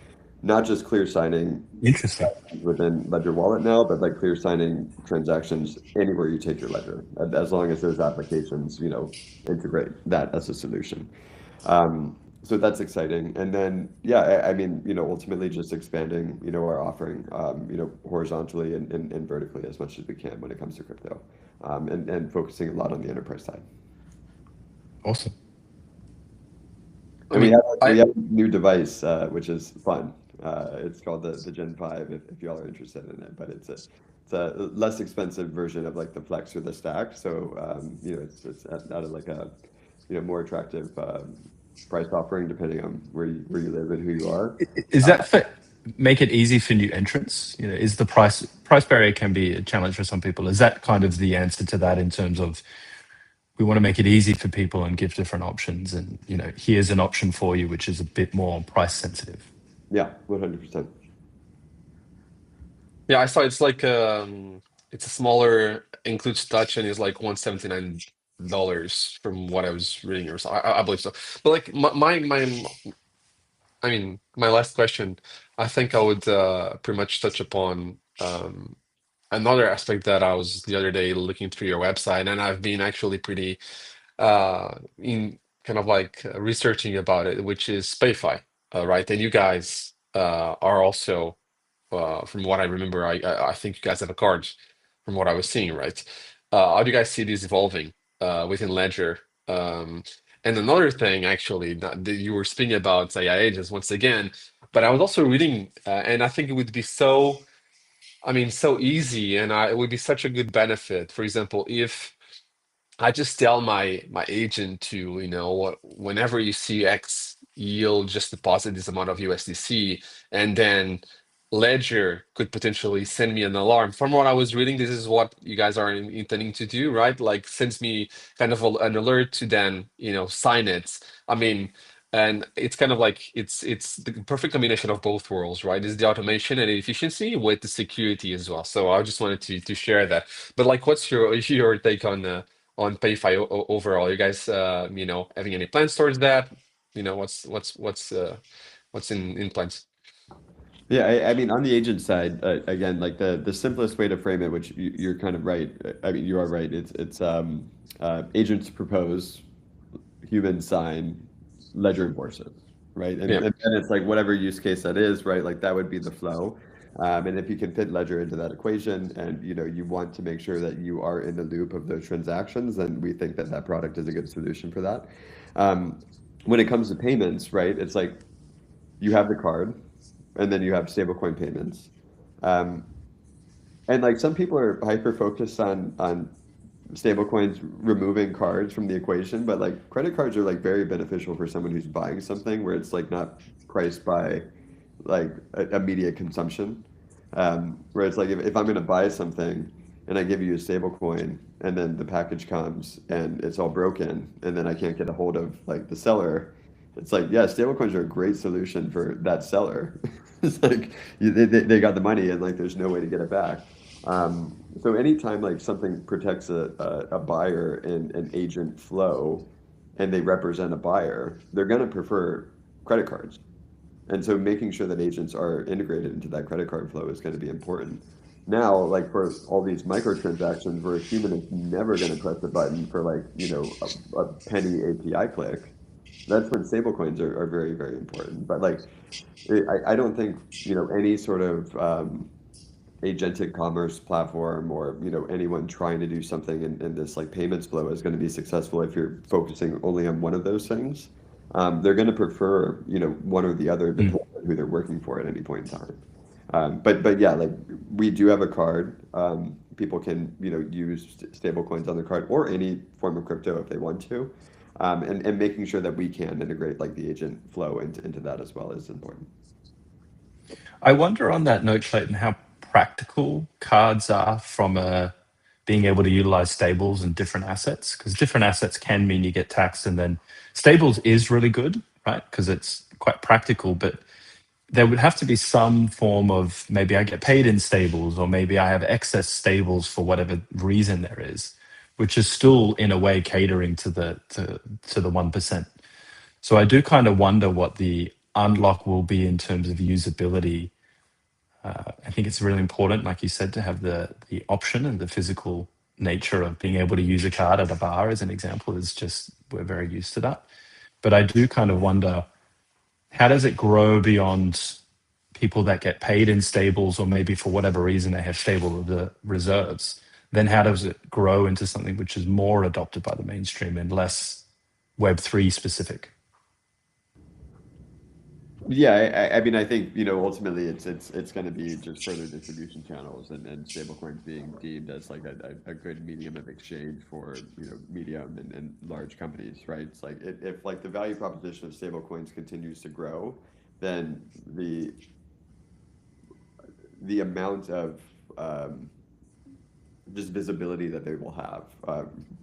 not just clear signing Interesting. within Ledger Wallet now, but like clear signing transactions anywhere you take your ledger, as long as those applications, integrate that as a solution. So that's exciting. And then, yeah, I mean, ultimately just expanding, our offering, horizontally and vertically as much as we can when it comes to crypto, and focusing a lot on the enterprise side. Awesome. I And we mean, have we have a new device, which is fun. It's called the Gen 5, if y'all are interested in it, but it's a less expensive version of like the Flex or the Stack. So it's at a, like a more attractive price offering depending on where you live and who you are. Is that for make it easy for new entrants? Is the price barrier can be a challenge for some people? Is that kind of the answer to that in terms of we want to make it easy for people and give different options, and here's an option for you which is a bit more price sensitive. Yeah, 100%. yeah, I saw it's a smaller, includes touch, and is like $179 from what I was reading, or so. I believe so. But like I mean, my last question, I think I would pretty much touch upon another aspect that I was the other day looking through your website, and I've been actually pretty in kind of like researching about it, which is SpayFi, right? And you guys are also, from what I remember, I think you guys have a card from what I was seeing, right? How do you guys see this evolving within Ledger? And another thing, actually, that you were speaking about AI agents once again, but I was also reading, and I think it would be so, I mean, so easy, and it would be such a good benefit. For example, if I just tell my agent to, whenever you see X yield, just deposit this amount of USDC, and then Ledger could potentially send me an alarm. From what I was reading, this is what you guys are intending to do, right? Like sends me kind of an alert to then, sign it. I mean, and it's kind of like it's the perfect combination of both worlds, right? It's the automation and efficiency with the security as well. So I just wanted to share that. But like, what's your take on PayFi overall? You guys, having any plans towards that? What's in plans? Yeah, I mean, on the agent side, again, like the simplest way to frame it, which you're kind of right. I mean, you are right. It's agents propose, humans sign, ledger enforces, right? And, Yeah. and it's like whatever use case that is, right? Like that would be the flow. And if you can fit ledger into that equation, and you want to make sure that you are in the loop of those transactions, then we think that that product is a good solution for that. Um, when it comes to payments, right? It's like you have the card, and then you have stablecoin payments. Um, and like some people are hyper focused on stablecoins removing cards from the equation, but like credit cards are like very beneficial for someone who's buying something where it's like not priced by like immediate consumption. Where it's like if I'm going to buy something and I give you a stablecoin and then the package comes and it's all broken and then I can't get a hold of like the seller, it's like, yeah, stablecoins are a great solution for that seller. It's like they got the money and like there's no way to get it back. So anytime like something protects a buyer and an agent flow and they represent a buyer, they're going to prefer credit cards. And so making sure that agents are integrated into that credit card flow is going to be important. Now, like for all these microtransactions where a human is never going to press a button for like, a penny API click, that's when stablecoins are very, very important. But like, I don't think, any sort of agentic commerce platform or, anyone trying to do something in this like payments flow is going to be successful if you're focusing only on one of those things. They're going to prefer, one or the other Mm. depending on who they're working for at any point in time. But yeah, like we do have a card. People can, use stable coins on their card or any form of crypto if they want to. And making sure that we can integrate like the agent flow into that as well is important. I wonder on that note, Clayton, how practical cards are from being able to utilize stables and different assets, because different assets can mean you get taxed, and then stables is really good, right? Because it's quite practical, but there would have to be some form of maybe I get paid in stables, or maybe I have excess stables for whatever reason there is, which is still in a way catering to the 1%. So I do kind of wonder what the unlock will be in terms of usability. I think it's really important, like you said, to have the option and the physical nature of being able to use a card at a bar, as an example, is just we're very used to that. But I do kind of wonder, how does it grow beyond people that get paid in stables, or maybe for whatever reason they have stable reserves? Then how does it grow into something which is more adopted by the mainstream and less Web3 specific? Yeah, I mean, I think, ultimately it's going to be just further distribution channels and stablecoins being deemed as like a good medium of exchange for, medium and large companies, right? It's like if like the value proposition of stablecoins continues to grow, then the amount of just visibility that they will have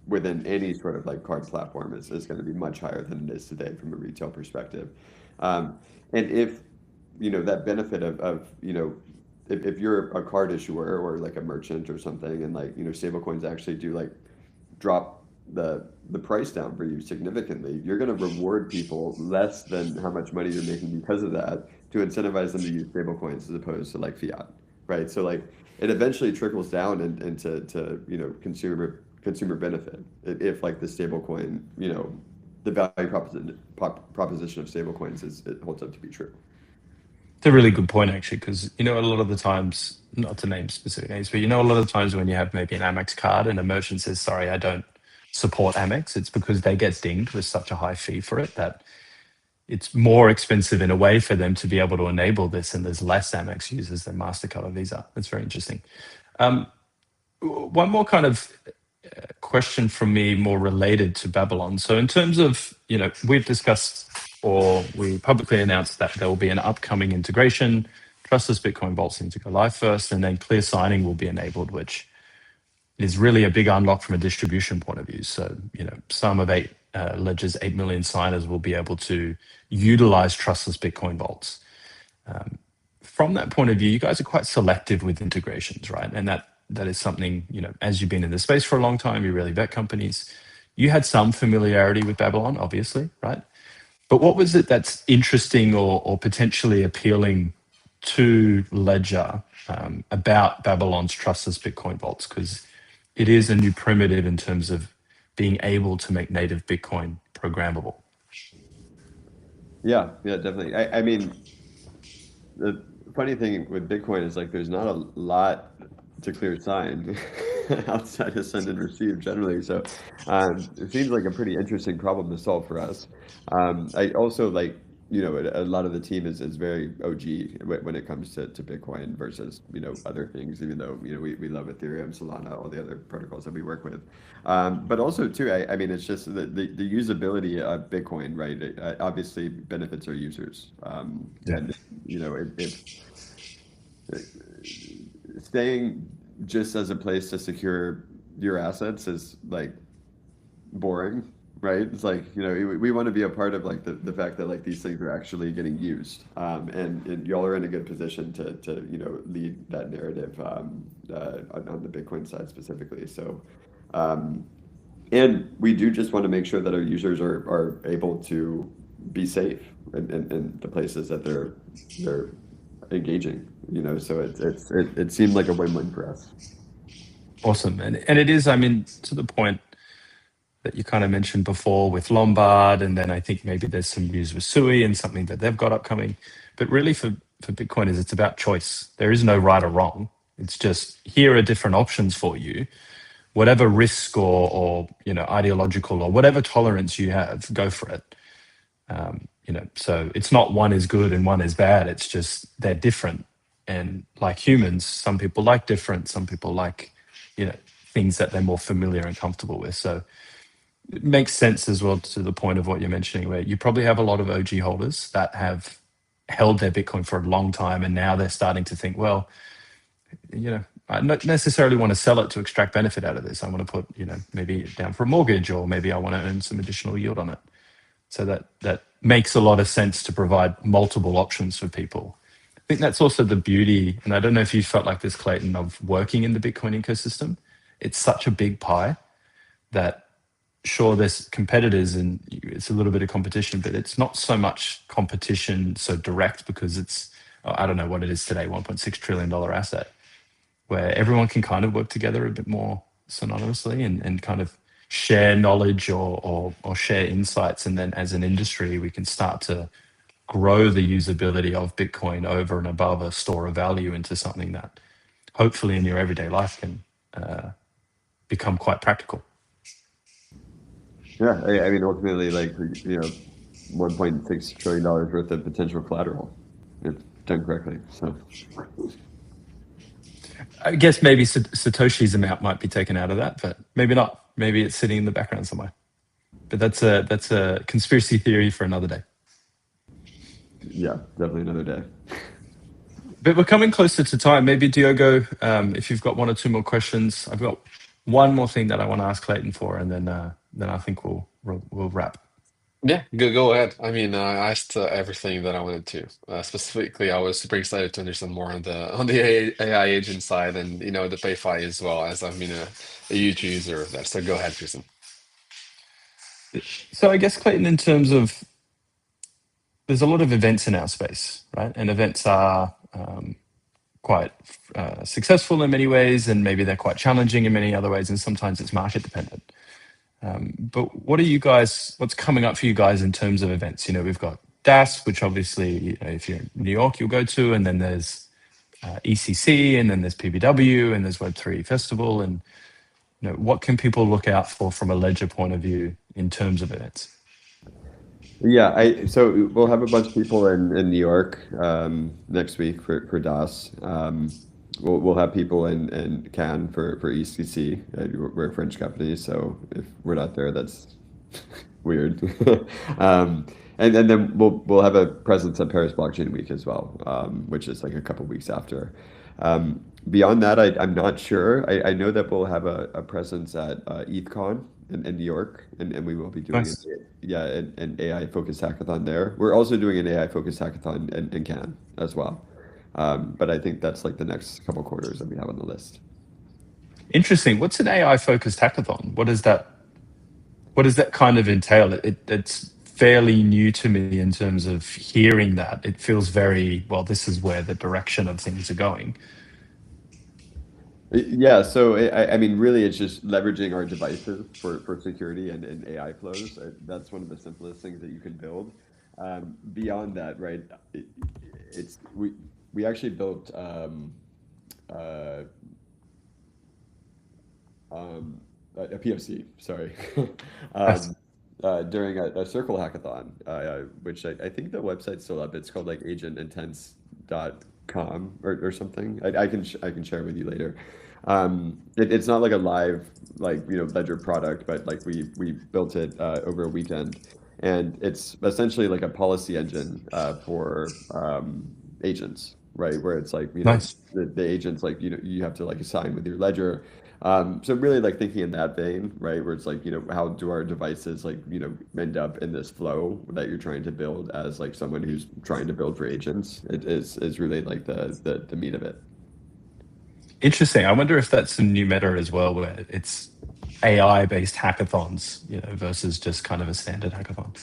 within any sort of like card platform is going to be much higher than it is today from a retail perspective. And if, that benefit of if you're a card issuer or like a merchant or something, and like, stable coins actually do like drop the price down for you significantly, you're going to reward people less than how much money you're making because of that, to incentivize them to use stable coins as opposed to like fiat, right? So like it eventually trickles down into consumer benefit if like the stable coin, the value proposition of stable coins it holds up to be true. It's a really good point, actually, because a lot of the times, not to name specific names, but a lot of the times when you have maybe an Amex card and a merchant says, "Sorry, I don't support Amex," it's because they get dinged with such a high fee for it that it's more expensive in a way for them to be able to enable this, and there's less Amex users than Mastercard or Visa. That's very interesting. Um, One more kind of question from me, more related to Babylon. So in terms of, we've discussed, or we publicly announced, that there will be an upcoming integration. Trustless Bitcoin vaults need to go live first, and then clear signing will be enabled, which is really a big unlock from a distribution point of view. So, some of Ledger's 8 million signers will be able to utilize trustless Bitcoin vaults. From that point of view, you guys are quite selective with integrations, right? And that is something, as you've been in the space for a long time, you really vet companies. You had some familiarity with Babylon, obviously, right? But what was it that's interesting or potentially appealing to Ledger about Babylon's trustless Bitcoin vaults? Because it is a new primitive in terms of being able to make native Bitcoin programmable. Yeah, definitely. I mean, the funny thing with Bitcoin is like there's not a lot to clear sign outside of send and receive generally. So it seems like a pretty interesting problem to solve for us. I also like, a lot of the team is very OG when it comes to Bitcoin versus, other things, even though, we love Ethereum, Solana, all the other protocols that we work with. But also too, I mean, it's just the usability of Bitcoin, right? It obviously benefits our users. Yeah. And, staying just as a place to secure your assets is like boring, right? It's like, we want to be a part of like the fact that like these things are actually getting used. And y'all are in a good position to lead that narrative on the Bitcoin side specifically. So, and we do just want to make sure that our users are able to be safe in the places that they're engaging, so it seemed like a win-win for us. Awesome. And it is, I mean, to the point, that you kind of mentioned before with Lombard, and then I think maybe there's some news with Sui and something that they've got upcoming. But really, for Bitcoiners, it's about choice. There is no right or wrong. It's just here are different options for you. Whatever risk or ideological or whatever tolerance you have, go for it. So it's not one is good and one is bad. It's just they're different. And like humans, some people like different. Some people like, you know, things that they're more familiar and comfortable with. So it makes sense as well to the point of what you're mentioning, where you probably have a lot of OG holders that have held their Bitcoin for a long time, and now they're starting to think, well, I don't necessarily want to sell it to extract benefit out of this. I want to put, maybe down for a mortgage, or maybe I want to earn some additional yield on it. So that makes a lot of sense to provide multiple options for people. I think that's also the beauty, and I don't know if you felt like this, Clayton, of working in the Bitcoin ecosystem. It's such a big pie that sure, there's competitors and it's a little bit of competition, but it's not so much competition so direct because it's, I don't know what it is today, $1.6 trillion asset, where everyone can kind of work together a bit more synonymously and kind of share knowledge or share insights. And then as an industry, we can start to grow the usability of Bitcoin over and above a store of value into something that hopefully in your everyday life can become quite practical. Yeah, I mean, ultimately, like, $1.6 trillion worth of potential collateral, if done correctly. So, I guess maybe Satoshi's amount might be taken out of that, but maybe not. Maybe it's sitting in the background somewhere. But that's a conspiracy theory for another day. yeah, definitely another day. But we're coming closer to time. Maybe Diogo, if you've got one or two more questions, I've got one more thing that I want to ask Clayton for, and then I think we'll wrap. Yeah, go ahead. I mean, I asked everything that I wanted to. Specifically, I was super excited to understand more on the AI agent side, and the PayFi as well, as I've been a huge user of that. So go ahead, Tristan. So I guess, Clayton, in terms of, there's a lot of events in our space, right? And events are quite successful in many ways, and maybe they're quite challenging in many other ways, and sometimes it's market dependent. But what's coming up for you guys in terms of events? We've got DAS, which obviously, if you're in New York, you'll go to, and then there's ECC, and then there's PBW, and there's Web3 Festival, and what can people look out for from a ledger point of view in terms of events? Yeah, so we'll have a bunch of people in New York next week for DAS. We'll have people in Cannes for ECC. We're a French company, so if we're not there, that's weird. And then we'll have a presence at Paris Blockchain Week as well, which is like a couple weeks after. Beyond that, I'm not sure. I know that we'll have a presence at ETHCon in New York, and we will be doing Nice. an AI focused hackathon there. We're also doing an AI focused hackathon in Cannes as well. But I think that's like the next couple quarters that we have on the list. Interesting. What's an AI focused hackathon? What does that kind of entail? It's fairly new to me in terms of hearing that. It feels very, well, this is where the direction of things are going. Yeah, so I mean, really, it's just leveraging our devices for security and AI flows. That's one of the simplest things that you can build. Beyond that, right? It's we actually built uh, a PFC, sorry, Nice. um, during a Circle hackathon, which I think the website's still up. It's called like agentintents.com or something. I can share it with you later. It's not like a live Ledger product, but like we built it over a weekend, and it's essentially like a policy engine for agents, right? Where it's like Nice. the agents like you have to like assign with your ledger. So really like thinking in that vein, right? Where it's like how do our devices like end up in this flow that you're trying to build as like someone who's trying to build for agents. It is really like the meat of it. Interesting. I wonder if that's some new meta as well, where it's AI based hackathons, versus just kind of a standard hackathon.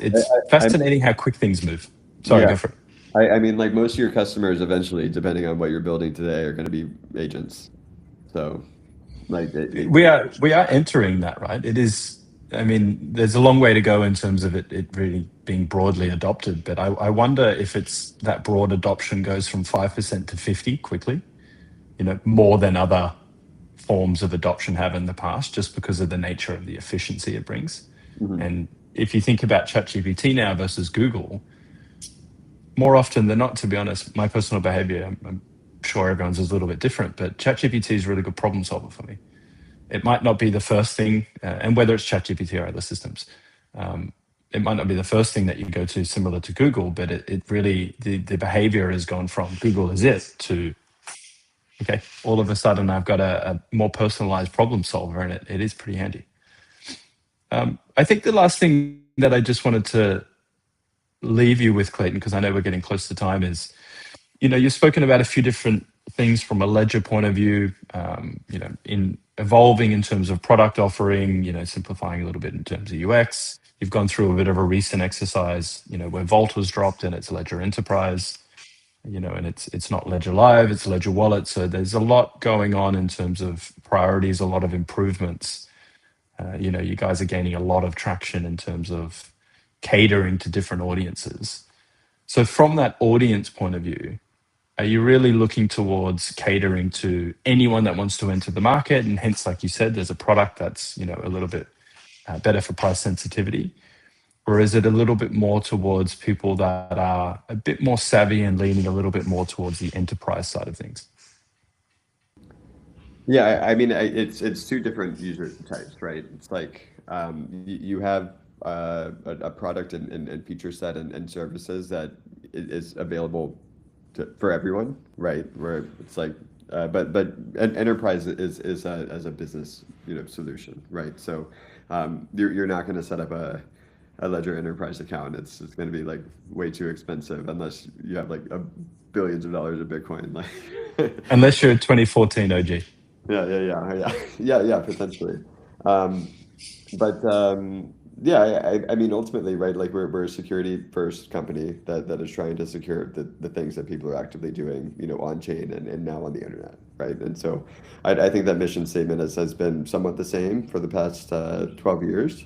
It's I'm fascinating how quick things move. Sorry, Yeah. go for it. I mean, like most of your customers eventually, depending on what you're building today, are going to be agents. So, like, We are entering that, right? It is I mean, there's a long way to go in terms of it really being broadly adopted, but I wonder if it's that broad adoption goes from 5% to 50 quickly, more than other forms of adoption have in the past, just because of the nature of the efficiency it brings. Mhm. And if you think about ChatGPT now versus Google, more often than not, to be honest, my personal behavior, I'm sure everyone's is a little bit different, but ChatGPT is a really good problem solver for me. It might not be the first thing, and whether it's ChatGPT or other systems, um, it might not be the first thing that you go to similar to Google, but it really, the behavior has gone from Google is it to, okay, all of a sudden I've got a more personalized problem solver, and it is pretty handy. I think the last thing that I just wanted to leave you with, Clayton, because I know we're getting close to time, is you've spoken about a few different things from a ledger point of view, in evolving in terms of product offering, simplifying a little bit in terms of UX. You've gone through a bit of a recent exercise, where Vault was dropped and it's Ledger Enterprise, and it's not Ledger Live, it's Ledger Wallet. So there's a lot going on in terms of priorities, a lot of improvements. You guys are gaining a lot of traction in terms of catering to different audiences. So from that audience point of view, are you really looking towards catering to anyone that wants to enter the market? And hence, like you said, there's a product that's a little bit better for price sensitivity, or is it a little bit more towards people that are a bit more savvy and leaning a little bit more towards the enterprise side of things? Yeah, I mean, it's two different user types, right? It's like you have a product and feature set and services that is available for everyone, right? Where it's like, but an enterprise is as a business, solution, right? So you're not going to set up a Ledger Enterprise account. It's going to be like way too expensive unless you have like billions of dollars of Bitcoin, like. Unless you're a 2014 OG. Yeah, potentially. Um, but yeah, I mean, ultimately, right? Like we're a security first company that is trying to secure the things that people are actively doing, on chain and now on the internet, right? And so, I think that mission statement has been somewhat the same for the past 12 years.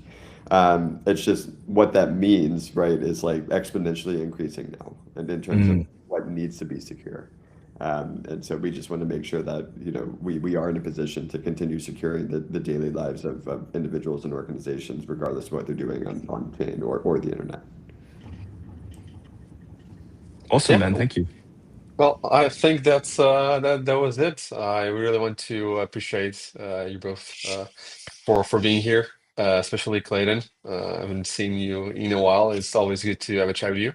It's just what that means, right? Is like exponentially increasing now, and in terms of Mm. what needs to be secure. And so we just want to make sure that we are in a position to continue securing the daily lives of individuals and organizations, regardless of what they're doing on chain or the internet. Awesome, Yeah. man. Thank you. Well, I think that was it. I really want to appreciate you both for being here, especially Clayton. I haven't seen you in a while. It's always good to have a chat with you.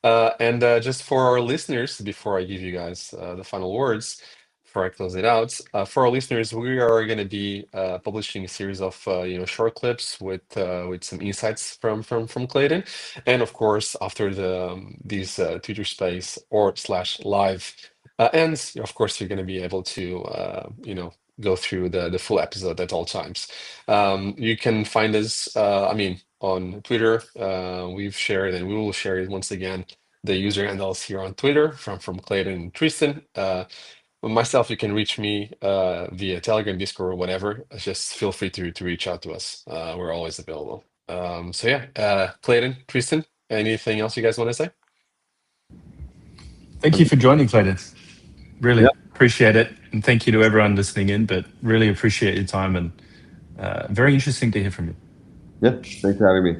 And just for our listeners, before I give you guys the final words, before I close it out, for our listeners, we are going to be publishing a series of short clips with some insights from Clayton, and of course, after these Twitter Space or slash live ends, of course, you're going to be able to go through the full episode at all times. You can find us, I mean, on Twitter. We've shared and we will share it once again the user handles here on Twitter from Clayton and Tristan. Myself, you can reach me via Telegram, Discord, or whatever. Just feel free to reach out to us. We're always available. So yeah, Clayton, Tristan, anything else you guys want to say? Thank you for joining, Clayton. Really Yeah, appreciate it. And thank you to everyone listening in, but really appreciate your time and very interesting to hear from you. yeah. Thanks for having me.